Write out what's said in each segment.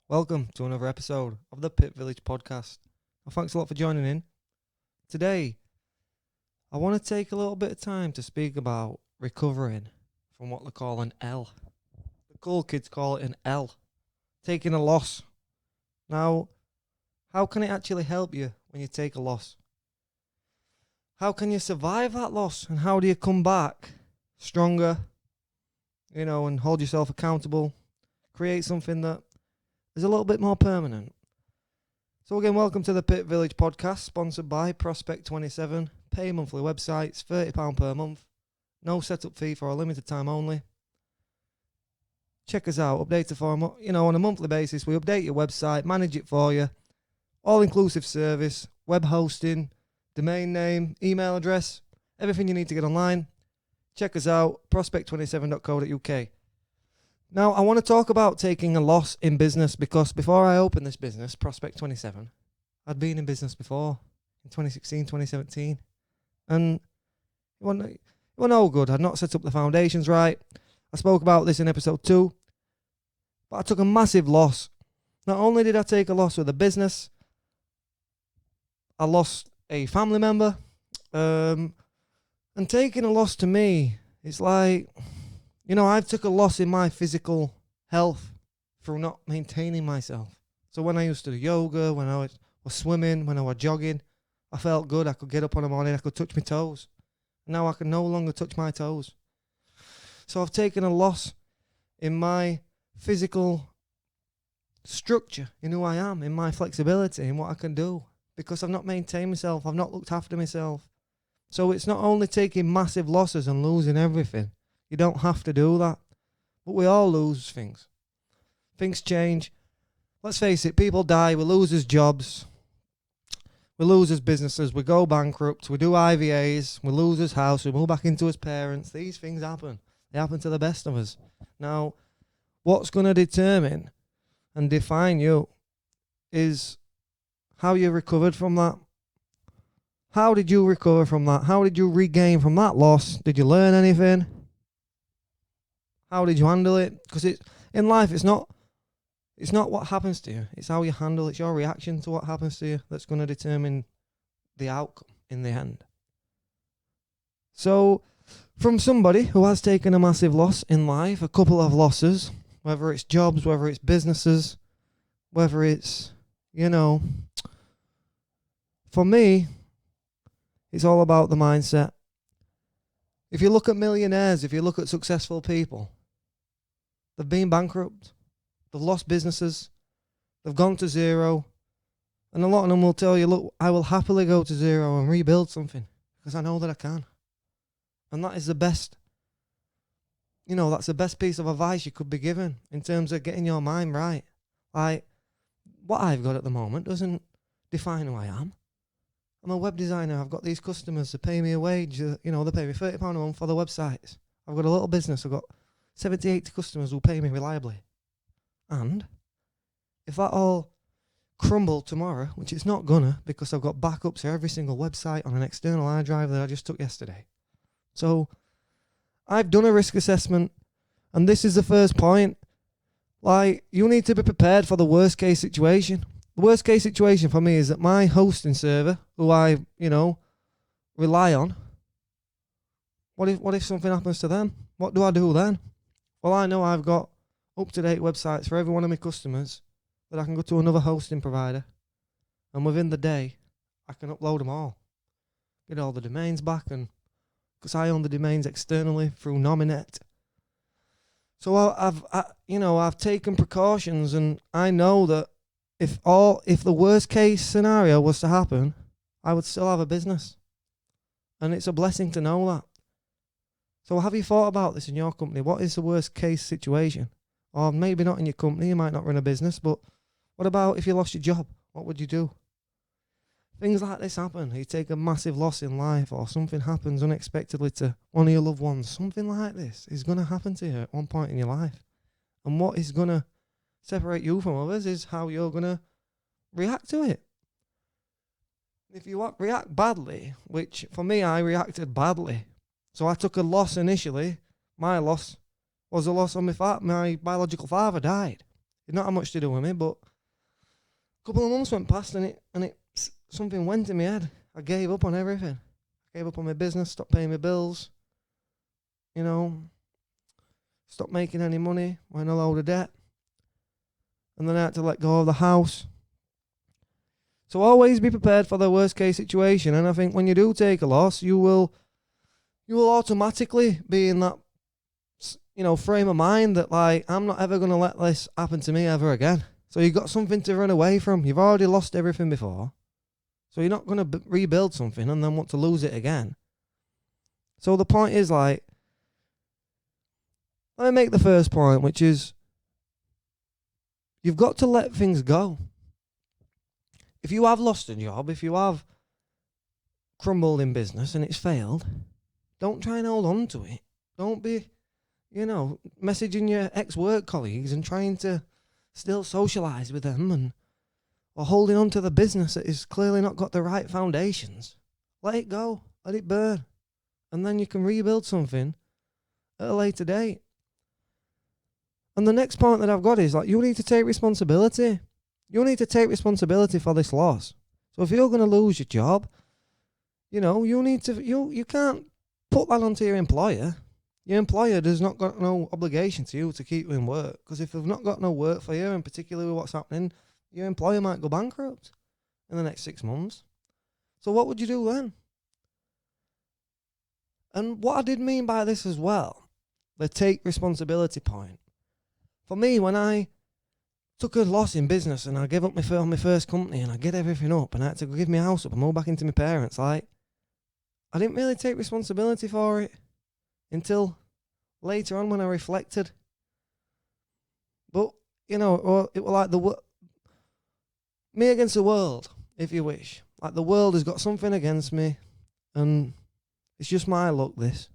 Welcome to another episode of the Pit Village podcast. Well, thanks a lot for joining in. Today, I want to take a little bit of time to speak about recovering from what they call an L. The cool kids call it an L, taking a loss. Now, how can it actually help you when you take a loss? How can you survive that loss, and how do you come back stronger, and hold yourself accountable, create something that is a little bit more permanent? So again, welcome to the Pit Village podcast, sponsored by Prospect 27. Pay monthly websites, £30 per month. No setup fee for a limited time only. Check us out, update it for on a monthly basis. We update your website, manage it for you. All-inclusive service, web hosting, domain name, email address, everything you need to get online. Check us out, prospect27.co.uk. Now, I want to talk about taking a loss in business because before I opened this business, Prospect 27, I'd been in business before in 2016, 2017. And it wasn't all good. I'd not set up the foundations right. I spoke about this in episode 2. But I took a massive loss. Not only did I take a loss with the business, I lost a family member. And taking a loss to me, it's like, I've took a loss in my physical health through not maintaining myself. So when I used to do yoga, when I was swimming, when I was jogging, I felt good. I could get up in the morning, I could touch my toes. Now I can no longer touch my toes. So I've taken a loss in my physical structure, in who I am, in my flexibility, in what I can do, because I've not maintained myself. I've not looked after myself. So it's not only taking massive losses and losing everything. You don't have to do that. But we all lose things. Things change. Let's face it, people die. We lose as jobs. We lose as businesses. We go bankrupt. We do IVAs. We lose as house. We move back into as parents. These things happen. They happen to the best of us. Now, what's going to determine and define you is how you recovered from that. How did you recover from that? How did you regain from that loss? Did you learn anything? How did you handle it? Because in life, it's not what happens to you. It's how you handle it. It's your reaction to what happens to you that's going to determine the outcome in the end. So, from somebody who has taken a massive loss in life, a couple of losses, whether it's jobs, whether it's businesses, whether it's, for me, it's all about the mindset. If you look at millionaires, if you look at successful people, they've been bankrupt, they've lost businesses, they've gone to zero, and a lot of them will tell you, look, I will happily go to zero and rebuild something because I know that I can. And that is the best, that's the best piece of advice you could be given in terms of getting your mind right. Like, what I've got at the moment doesn't define who I am. I'm a web designer. I've got these customers that pay me a wage. They pay me £30 a month for the websites. I've got a little business. I've got 70, 80 customers who pay me reliably. And if that all crumbled tomorrow, which it's not gonna, because I've got backups for every single website on an external hard drive that I just took yesterday. So I've done a risk assessment, and this is the first point. Like, you need to be prepared for the worst case situation. The worst case situation for me is that my hosting server, who I, rely on, what if something happens to them? What do I do then? Well, I know I've got up-to-date websites for every one of my customers that I can go to another hosting provider, and within the day, I can upload them all. Get all the domains back, and because I own the domains externally through Nominet. So I've taken precautions, and I know that if the worst case scenario was to happen, I would still have a business. And it's a blessing to know that. So have you thought about this in your company? What is the worst case situation? Or maybe not in your company, you might not run a business, but what about if you lost your job? What would you do? Things like this happen. You take a massive loss in life, or something happens unexpectedly to one of your loved ones. Something like this is going to happen to you at one point in your life. And what is going to separate you from others is how you're going to react to it. If you react badly, which for me, I reacted badly. So I took a loss initially. My loss was a loss on my biological father died It not had much to do with me, but a couple of months went past and something went in my head. I gave up on everything. I gave up on my business, stopped paying my bills, stopped making any money, went a load of debt. And then I had to let go of the house. So always be prepared for the worst case situation. And I think when you do take a loss, you will automatically be in that, frame of mind that I'm not ever going to let this happen to me ever again. So you've got something to run away from. You've already lost everything before. So you're not going to rebuild something and then want to lose it again. So the point is let me make the first point, which is you've got to let things go. If you have lost a job, if you have crumbled in business and it's failed, don't try and hold on to it. Don't be, messaging your ex-work colleagues and trying to still socialise with them or holding on to the business that has clearly not got the right foundations. Let it go. Let it burn. And then you can rebuild something at a later date. And the next point that I've got is you need to take responsibility. You need to take responsibility for this loss. So if you're going to lose your job, you can't put that onto your employer. Your employer does not got no obligation to you to keep you in work. Because if they've not got no work for you, and particularly what's happening, your employer might go bankrupt in the next 6 months. So what would you do then? And what I did mean by this as well, the take responsibility point. For me, when I took a loss in business and I gave up my first company and I get everything up and I had to give my house up and move back into my parents, I didn't really take responsibility for it until later on when I reflected. But, it was like me against the world, if you wish. Like the world has got something against me and it's just my luck this.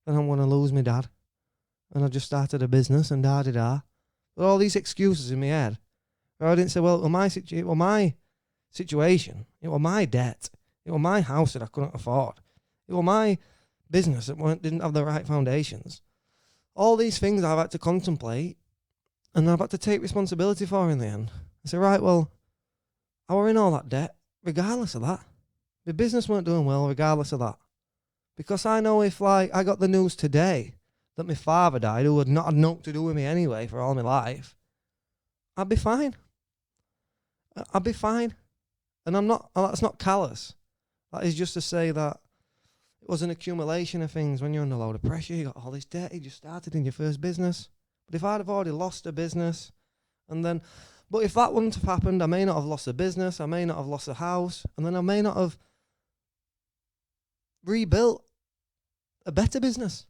And I'm going to lose my dad. And I just started a business and da-da-da. But all these excuses in my head. Where I didn't say, well, it was my situation. It was my debt. It was my house that I couldn't afford. It was my business that didn't have the right foundations. All these things I've had to contemplate and I've had to take responsibility for in the end. I say, right, well, I were in all that debt regardless of that. My business weren't doing well regardless of that. Because I know if I got the news today that my father died, who had not had nothing to do with me anyway for all my life, I'd be fine. I'd be fine. And that's not callous. That is just to say that it was an accumulation of things. When you're under a load of pressure, you got all this debt, you just started in your first business. But if I'd have already lost a business, but if that wouldn't have happened, I may not have lost a business, I may not have lost a house, and then I may not have rebuilt a better business.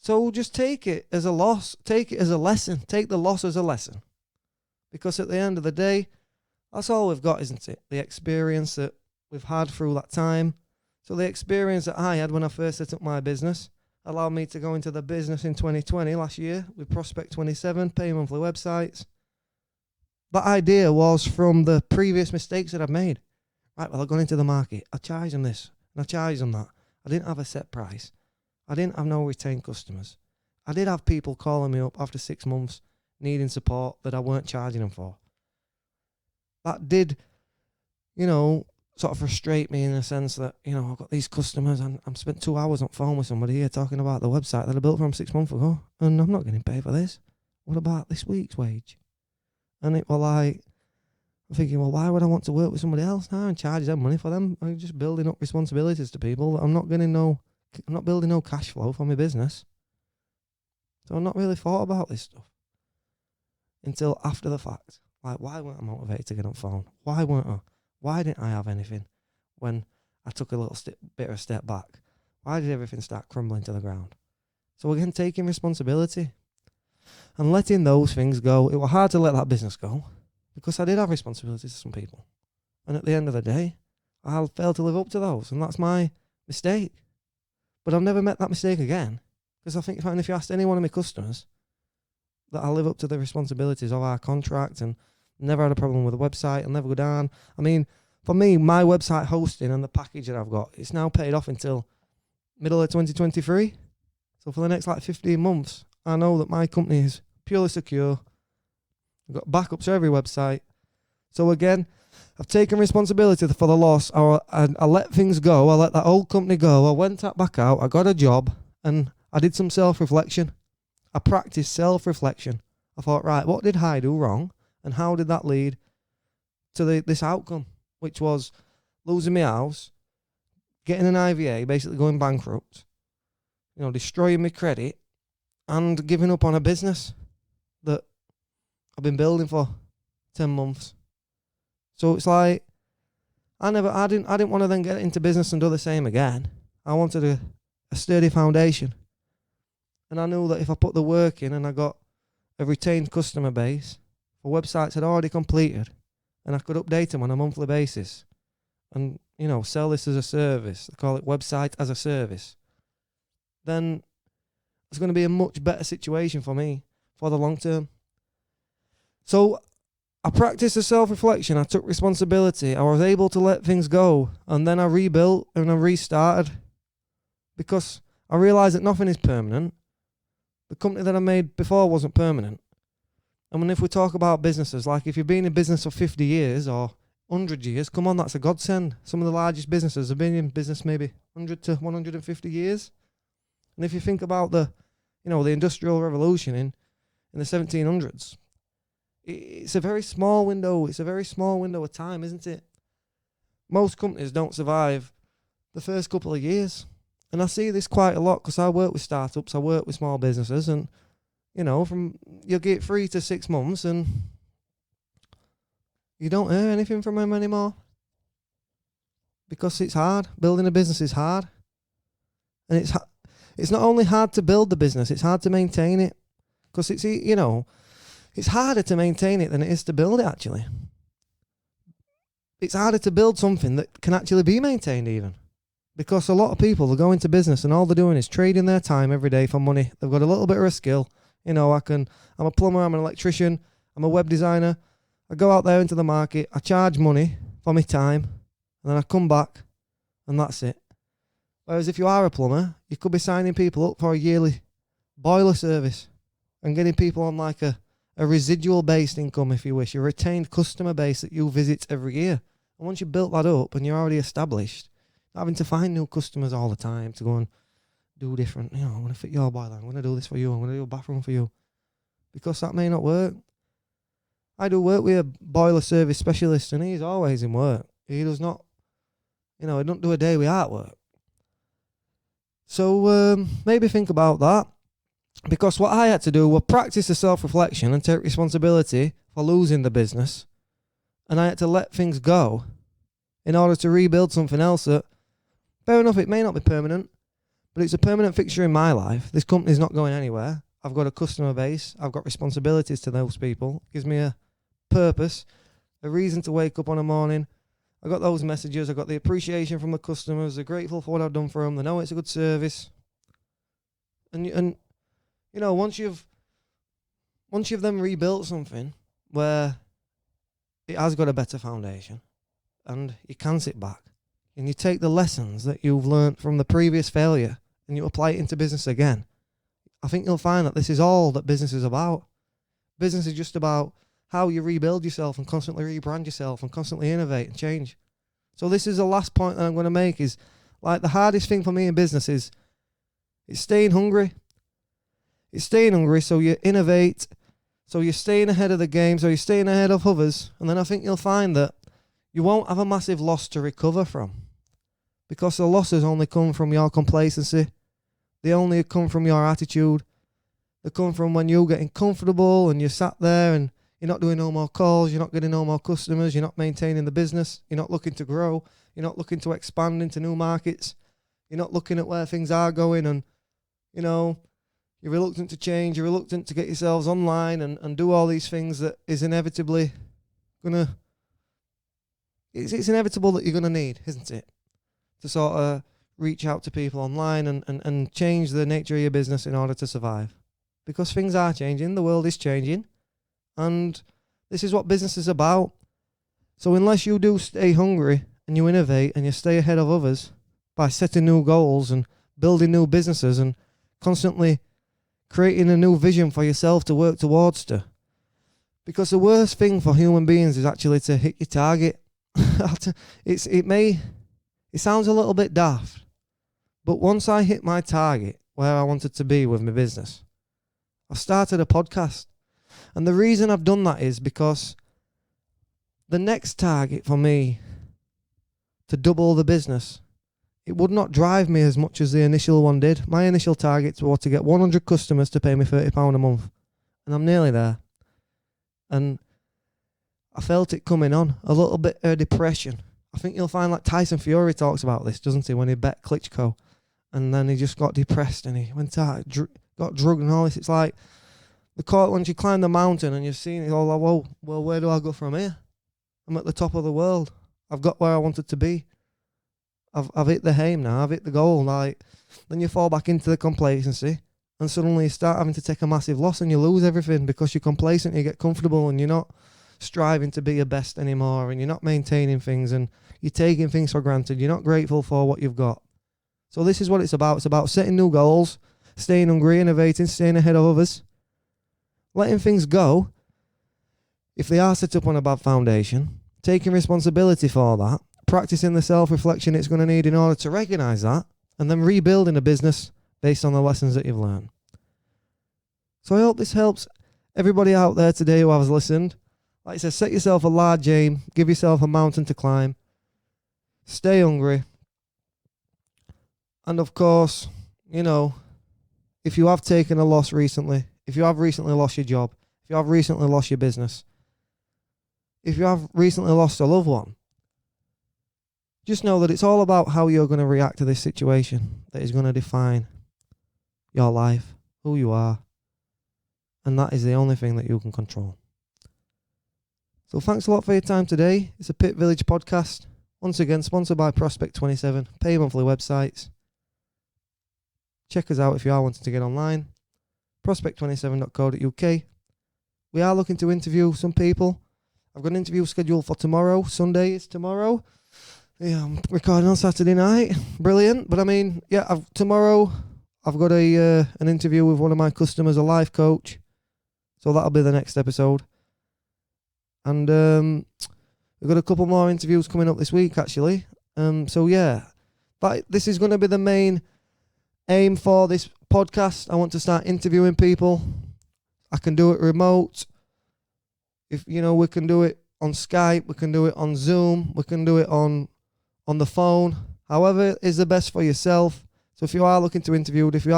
So just take it as a loss, take it as a lesson, take the loss as a lesson. Because at the end of the day, that's all we've got, isn't it? The experience that we've had through that time. So the experience that I had when I first set up my business allowed me to go into the business in 2020, last year, with Prospect 27, pay monthly websites. That idea was from the previous mistakes that I've made. Right, well, I've gone into the market, I charged them this, and I charged them that. I didn't have a set price. I didn't have no retained customers. I did have people calling me up after 6 months needing support that I weren't charging them for. That did, sort of frustrate me in the sense that, I've got these customers and I'm spent 2 hours on phone with somebody here talking about the website that I built from 6 months ago and I'm not getting paid for this. What about this week's wage? And it was I'm thinking, well, why would I want to work with somebody else now and charge them money for them? I'm just building up responsibilities to people that I'm not building no cash flow for my business. So I've not really thought about this stuff until after the fact. Why weren't I motivated to get on the phone? Why weren't I? Why didn't I have anything when I took a little bit of a step back? Why did everything start crumbling to the ground? So again, taking responsibility and letting those things go. It was hard to let that business go because I did have responsibilities to some people. And at the end of the day, I failed to live up to those. And that's my mistake. But I've never met that mistake again. Because I think if you asked any one of my customers that I live up to the responsibilities of our contract and never had a problem with the website, I'll never go down. I mean, for me, my website hosting and the package that I've got, it's now paid off until middle of 2023. So for the next 15 months, I know that my company is purely secure. I've got backups for every website. So again, I've taken responsibility for the loss. I let things go. I let that old company go. I went back out. I got a job, and I did some self-reflection. I practiced self-reflection. I thought, right, what did I do wrong, and how did that lead to this outcome, which was losing my house, getting an IVA, basically going bankrupt, destroying my credit, and giving up on a business that I've been building for 10 months. So it's like, I didn't want to then get into business and do the same again. I wanted a sturdy foundation. And I knew that if I put the work in and I got a retained customer base for websites I'd already completed, and I could update them on a monthly basis and, sell this as a service, they call it website as a service, then it's going to be a much better situation for me for the long term. So I practiced a self-reflection. I took responsibility. I was able to let things go. And then I rebuilt and I restarted because I realised that nothing is permanent. The company that I made before wasn't permanent. I mean, if we talk about businesses, like if you've been in business for 50 years or 100 years, come on, that's a godsend. Some of the largest businesses have been in business maybe 100 to 150 years. And if you think about the Industrial Revolution in the 1700s, it's a very small window. It's a very small window of time, isn't it? Most companies don't survive the first couple of years. And I see this quite a lot because I work with startups, I work with small businesses, and, you'll get 3 to 6 months and you don't earn anything from them anymore. Because it's hard. Building a business is hard. And it's not only hard to build the business, it's hard to maintain it. Because it's harder to maintain it than it is to build it, actually. It's harder to build something that can actually be maintained even. Because a lot of people, they go into business and all they're doing is trading their time every day for money. They've got a little bit of a skill. I'm a plumber, I'm an electrician, I'm a web designer. I go out there into the market, I charge money for my time, and then I come back, and that's it. Whereas if you are a plumber, you could be signing people up for a yearly boiler service and getting people on like a residual-based income, if you wish, a retained customer base that you visit every year. And once you've built that up and you're already established, having to find new customers all the time to go and do different, I want to fit your boiler, I'm going to do this for you, I'm going to do a bathroom for you. Because that may not work. I do work with a boiler service specialist and he's always in work. He does not, he don't do a day without work. So maybe think about that. Because what I had to do was practice a self-reflection and take responsibility for losing the business. And I had to let things go in order to rebuild something else that, fair enough, it may not be permanent, but it's a permanent fixture in my life. This company's not going anywhere. I've got a customer base. I've got responsibilities to those people. It gives me a purpose, a reason to wake up on a morning. I got those messages. I got the appreciation from the customers. They're grateful for what I've done for them. They know it's a good service. And once you've then rebuilt something where it has got a better foundation and you can sit back and you take the lessons that you've learned from the previous failure and you apply it into business again, I think you'll find that this is all that business is about. Business is just about how you rebuild yourself and constantly rebrand yourself and constantly innovate and change. So this is the last point that I'm going to make is, like, the hardest thing for me in business is it's staying hungry. It's staying hungry, so you innovate, so you're staying ahead of the game, so you're staying ahead of others, and then I think you'll find that you won't have a massive loss to recover from, because the losses only come from your complacency. They only come from your attitude. They come from when you're getting comfortable and you're sat there and you're not doing no more calls, you're not getting no more customers, you're not maintaining the business, you're not looking to grow, you're not looking to expand into new markets, you're not looking at where things are going, and, you're reluctant to change, you're reluctant to get yourselves online and do all these things that is inevitably it's inevitable that you're going to need, isn't it? To sort of reach out to people online and change the nature of your business in order to survive. Because things are changing, the world is changing, and this is what business is about. So unless you do stay hungry and you innovate and you stay ahead of others by setting new goals and building new businesses and constantly creating a new vision for yourself to work towards Because the worst thing for human beings is actually to hit your target. It sounds a little bit daft, but once I hit my target where I wanted to be with my business, I started a podcast. And the reason I've done that is because the next target for me to double the business, it would not drive me as much as the initial one did. My initial targets were to get 100 customers to pay me £30 a month. And I'm nearly there. And I felt it coming on. A little bit of depression. I think you'll find like Tyson Fury talks about this, doesn't he? When he bet Klitschko. And then he just got depressed and he went out, got drugged and all this. It's like once you climb the mountain and you've seen it all, like, whoa, well, where do I go from here? I'm at the top of the world. I've got where I wanted to be. I've hit the aim now. I've hit the goal. Like, then you fall back into the complacency, and suddenly you start having to take a massive loss, and you lose everything because you're complacent. You get comfortable, and you're not striving to be your best anymore, and you're not maintaining things, and you're taking things for granted. You're not grateful for what you've got. So this is what it's about. It's about setting new goals, staying hungry, innovating, staying ahead of others, letting things go if they are set up on a bad foundation, taking responsibility for that, practicing the self-reflection it's going to need in order to recognize that, and then rebuilding a business based on the lessons that you've learned. So I hope this helps everybody out there today who has listened. Like I said, set yourself a large aim, give yourself a mountain to climb, stay hungry, and of course, you know, if you have taken a loss recently, if you have recently lost your job, if you have recently lost your business, if you have recently lost a loved one, just know that it's all about how you're going to react to this situation that is going to define your life, who you are, and that is the only thing that you can control. So thanks a lot for your time today. It's a Pit Village podcast, once again sponsored by Prospect 27, pay monthly websites. Check us out if you are wanting to get online, prospect27.co.uk. We are looking to interview some people. I've got an interview scheduled for tomorrow. Sunday is tomorrow. Yeah, I'm recording on Saturday night. Brilliant. But I mean, yeah, tomorrow I've got an interview with one of my customers, a life coach. So that'll be the next episode. And we've got a couple more interviews coming up this week, actually. So yeah, this is going to be the main aim for this podcast. I want to start interviewing people. I can do it remote. If you know, we can do it on Skype, we can do it on Zoom, we can do it on the phone. However is the best for yourself. So if you are looking to interview, if you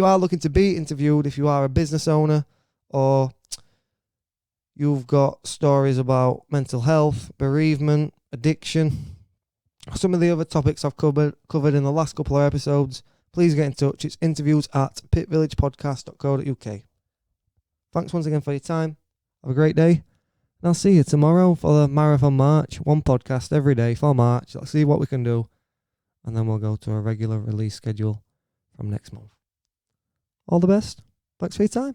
are looking to be interviewed, if you are a business owner or you've got stories about mental health, bereavement, addiction, some of the other topics I've covered in the last couple of episodes, please get in touch. It's interviews@pitvillagepodcast.co.uk. Thanks once again for your time. Have a great day. And I'll see you tomorrow for the Marathon March. One podcast every day for March. Let's see what we can do. And then we'll go to a regular release schedule from next month. All the best. Thanks for your time.